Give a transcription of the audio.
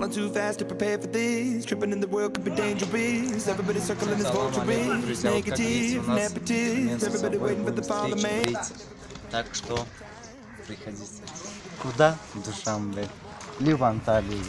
Falling too fast to prepare for this. Tripping in the world could be dangerous. Everybody circling this vulture race. Negative, nepotist. Everybody waiting for the father man. Так что приходите. Куда? В Душанбе. Либо Анталию.